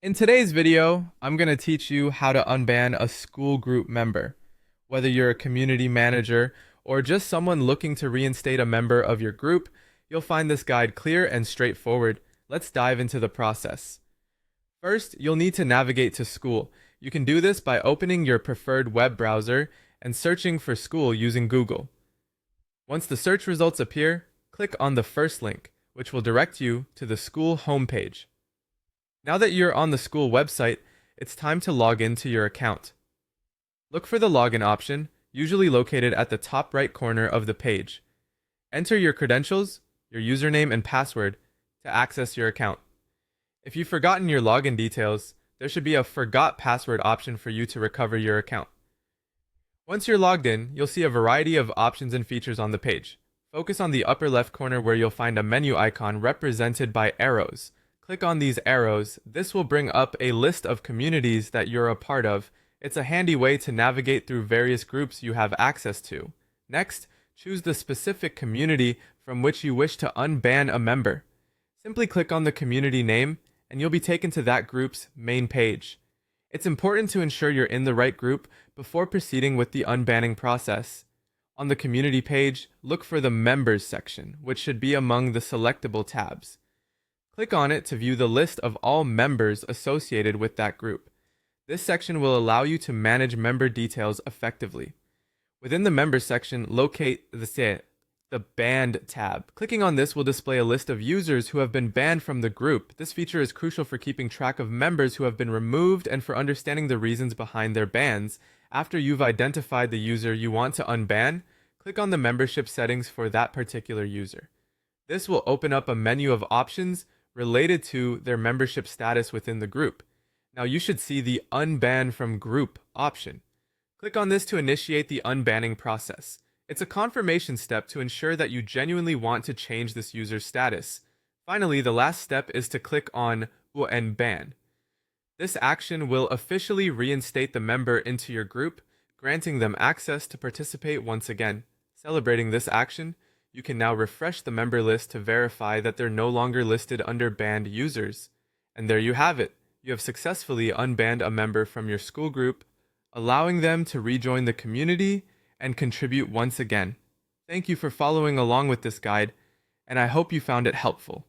In today's video, I'm going to teach you how to unban a school group member. Whether you're a community manager or just someone looking to reinstate a member of your group, you'll find this guide clear and straightforward. Let's dive into the process. First, you'll need to navigate to Skool. You can do this by opening your preferred web browser and searching for Skool using Google. Once the search results appear, click on the first link, which will direct you to the Skool homepage. Now that you're on the Skool website, it's time to log into your account. Look for the login option, usually located at the top right corner of the page. Enter your credentials, your username and password to access your account. If you've forgotten your login details, there should be a Forgot Password option for you to recover your account. Once you're logged in, you'll see a variety of options and features on the page. Focus on the upper left corner where you'll find a menu icon represented by arrows. Click on these arrows. This will bring up a list of communities that you're a part of. It's a handy way to navigate through various groups you have access to. Next, choose the specific community from which you wish to unban a member. Simply click on the community name, and you'll be taken to that group's main page. It's important to ensure you're in the right group before proceeding with the unbanning process. On the community page, look for the Members section, which should be among the selectable tabs. Click on it to view the list of all members associated with that group. This section will allow you to manage member details effectively. Within the Members section, locate the Banned tab. Clicking on this will display a list of users who have been banned from the group. This feature is crucial for keeping track of members who have been removed and for understanding the reasons behind their bans. After you've identified the user you want to unban, click on the membership settings for that particular user. This will open up a menu of options related to their membership status within the group. Now you should see the Unban from Group option. Click on this to initiate the unbanning process. It's a confirmation step to ensure that you genuinely want to change this user's status. Finally, the last step is to click on Unban. This action will officially reinstate the member into your group, granting them access to participate once again. Celebrating this action, you can now refresh the member list to verify that they're no longer listed under banned users. And there you have it. You have successfully unbanned a member from your school group, allowing them to rejoin the community and contribute once again. Thank you for following along with this guide, and I hope you found it helpful.